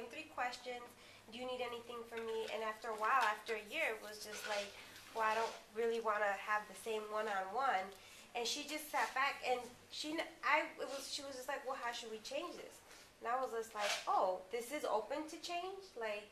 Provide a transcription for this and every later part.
same 3 questions. Do you need anything from me? And after a while, after a year, it was just like, well, I don't really want to have the same one-on-one. And she just sat back, and she was just like, well, how should we change this? And I was just like, oh, this is open to change? Like,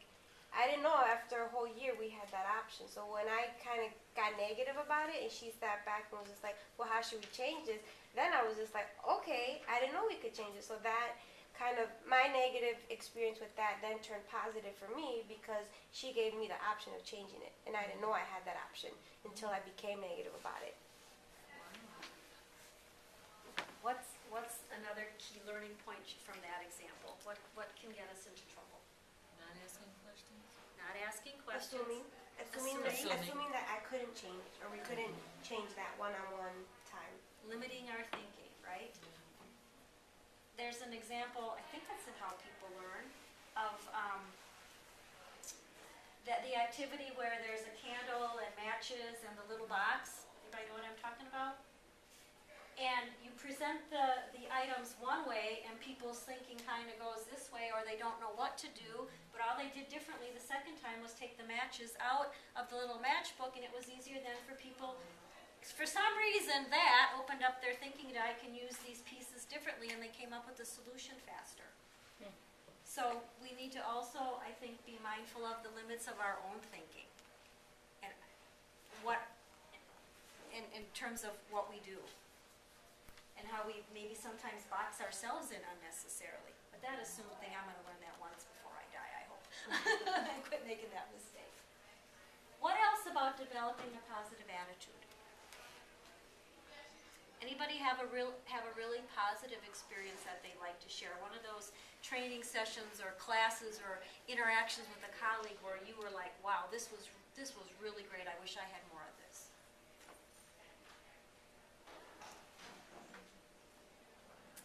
I didn't know after a whole year we had that option. So when I kind of got negative about it, and she sat back and was just like, well, how should we change this? Then I was just like, okay, I didn't know we could change it. So that kind of, my negative experience with that then turned positive for me because she gave me the option of changing it. And I didn't know I had that option until I became negative about it. What's another key learning point from that example? What can get us into trouble? Not asking questions. Not asking questions. Assuming that I couldn't change, or we couldn't change that one-on-one time. Limiting our thinking, right? There's an example, I think that's in How People Learn, of that the activity where there's a candle and matches and the little box. Anybody know what I'm talking about? And you present the items one way, and people's thinking kind of goes this way, or they don't know what to do, but all they did differently the second time was take the matches out of the little matchbook, and it was easier then for people. For some reason, that opened up their thinking that I can use these pieces differently, and they came up with a solution faster. So we need to also, I think, be mindful of the limits of our own thinking, and what, in terms of what we do, and how we maybe sometimes box ourselves in unnecessarily. But that is something I'm going to learn that once before I die, I hope. I quit making that mistake. What else about developing a positive attitude? Anybody have a really positive experience that they'd like to share? One of those training sessions or classes or interactions with a colleague where you were like, wow, this was really great. I wish I had more of this.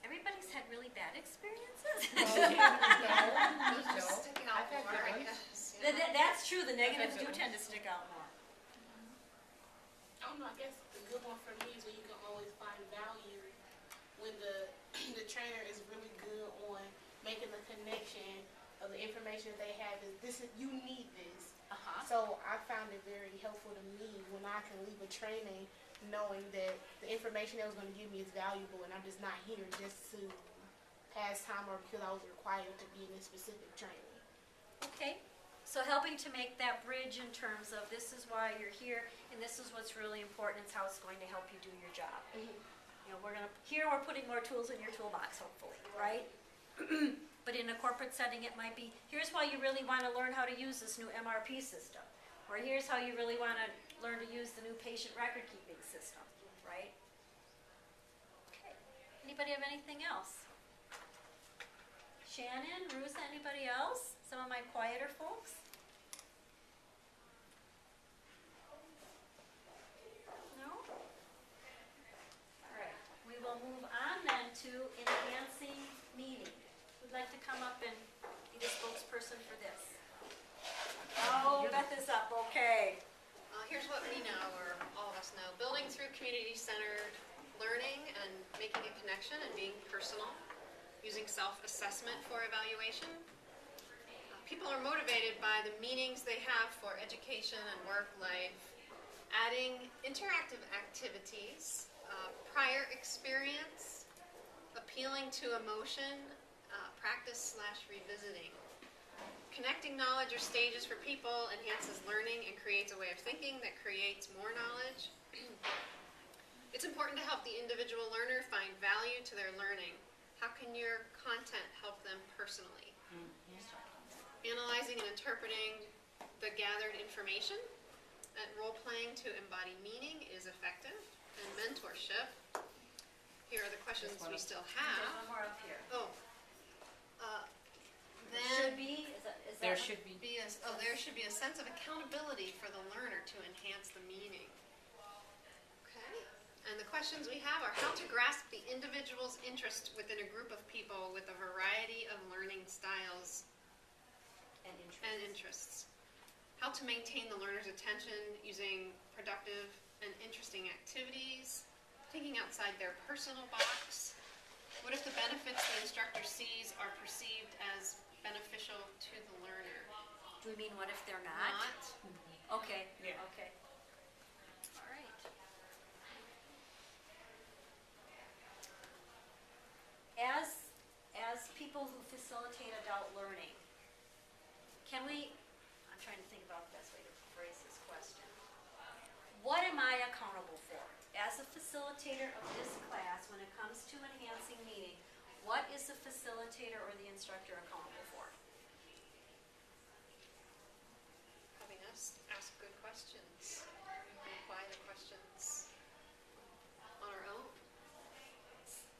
Everybody's had really bad experiences. Sticking out more, I guess. That's true. The negatives do tend to stick out more. I don't know, I guess the good one for me is when you can always find value when the trainer is really good on making the connection of the information that they have you need this. So I found it very helpful to me when I can leave a training knowing that the information that was going to give me is valuable, and I'm just not here just to pass time or because I was required to be in this specific training. Okay. So helping to make that bridge in terms of this is why you're here, and this is what's really important. It's how it's going to help you do your job. You know, we're putting more tools in your toolbox, hopefully, right? But in a corporate setting, it might be, here's why you really want to learn how to use this new MRP system, or here's how you really want to learn to use the new patient record-keeping system, right? Okay. Anybody have anything else? Shannon, Rusa, anybody else? Some of my quieter folks? No? All right. We will move on then to enhancing meaning. Who'd like to come up and be the spokesperson for this? Oh, Beth is up. Okay. Here's what we know, or all of us know. Building through community-centered learning and making a connection and being personal. Using self-assessment for evaluation. People are motivated by the meanings they have for education and work life. Adding interactive activities, prior experience, appealing to emotion, practice/revisiting. Connecting knowledge or stages for people enhances learning and creates a way of thinking that creates more knowledge. It's important to help the individual learner find value to their learning. How can your content help them personally? Analyzing and interpreting the gathered information. And role-playing to embody meaning is effective. And mentorship. Here are the questions we still have. There's one more up here. Then There should be. there should be a sense of accountability for the learner to enhance the meaning. Okay. And the questions we have are how to grasp the individual's interest within a group of people with a variety of learning styles and interests. How to maintain the learner's attention using productive and interesting activities. Thinking outside their personal box. What if the benefits the instructor sees are perceived as beneficial Do we mean what if they're not? Okay, Yeah. okay. All right. As people who facilitate adult learning, can we, I'm trying to think about the best way to phrase this question. What am I accountable for? As a facilitator of this class, when it comes to enhancing meaning, what is the facilitator or the instructor accountable for? Having us ask good questions, and apply the questions on our own.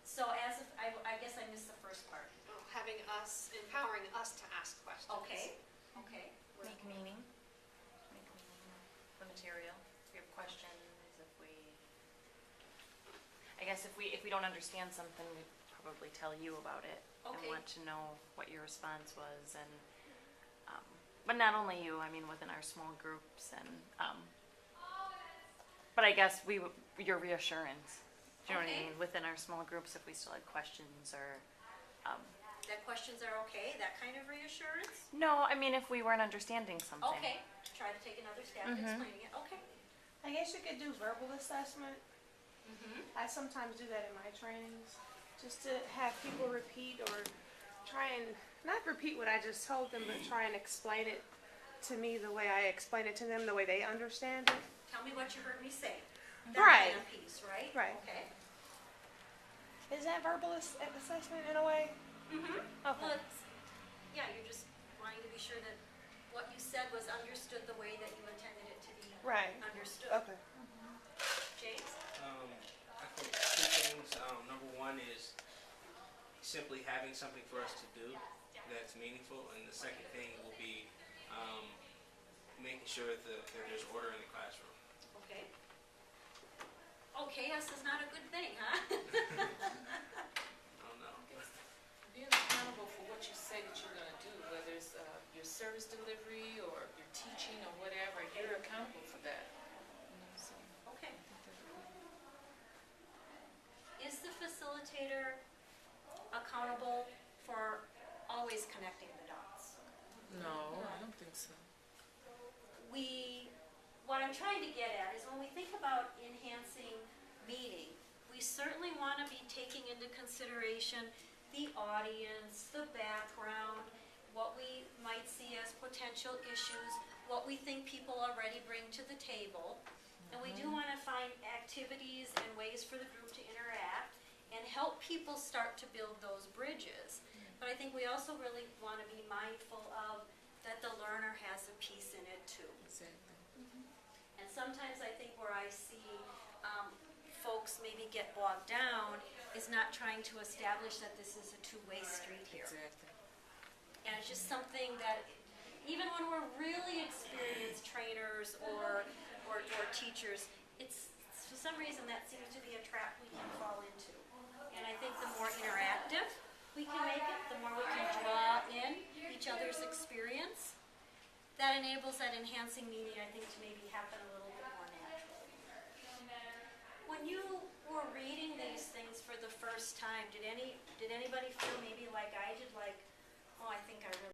So as of, I guess I missed the first part. Oh, having us, empowering us to ask questions. Okay, okay. Make meaning. Make meaning of the material. If we have questions, I guess if we don't understand something, we'd probably tell you about it and Okay. want to know what your response was, and but not only you. I mean, within our small groups, and but I guess your reassurance. Do you know what I Okay. mean? Within our small groups, if we still had questions or. That questions are okay, that kind of reassurance? No, I mean if we weren't understanding something. Okay, try to take another stab at explaining it, okay. I guess you could do verbal assessment. Mm-hmm. I sometimes do that in my trainings, just to have people repeat or try and, not repeat what I just told them, but try and explain it to me the way I explain it to them, the way they understand it. Tell me what you heard me say. That Right. kind of piece, right? Right. Okay. Is that verbal assessment in a way? Mm-hmm. Okay. Well, it's, yeah, you're just wanting to be sure that what you said was understood the way that you intended it to be Right. understood. Okay. James? I think two things. Number one is simply having something for us to do that's meaningful, and the second thing will be making sure that there's order in the classroom. Okay. Oh, chaos is not a good thing, huh? I don't know. Being accountable for what you say that you're gonna do, whether it's your service delivery or your teaching or whatever, you're accountable for that. You know, so Okay. Is the facilitator accountable for always connecting the dots? no, I don't think so. What I'm trying to get at is when we think about enhancing meaning, we certainly want to be taking into consideration the audience, the background, what we might see as potential issues, what we think people already bring to the table. And we do want to find activities and ways for the group to interact and help people start to build those bridges. But I think we also really want to be mindful of that the learner has a piece in it too. Exactly. And sometimes I think where I see folks maybe get bogged down is not trying to establish that this is a two-way street here. Exactly. And it's just something that even when we're really experienced trainers or teachers, it's for some reason that seems to be a trap we can fall into. And I think the more interactive we can make it, the more we can draw in each other's experience, that enables that enhancing meaning, I think, to maybe happen a little bit more naturally. When you were reading these things for the first time, did anybody feel maybe like I did, like, oh, I think I really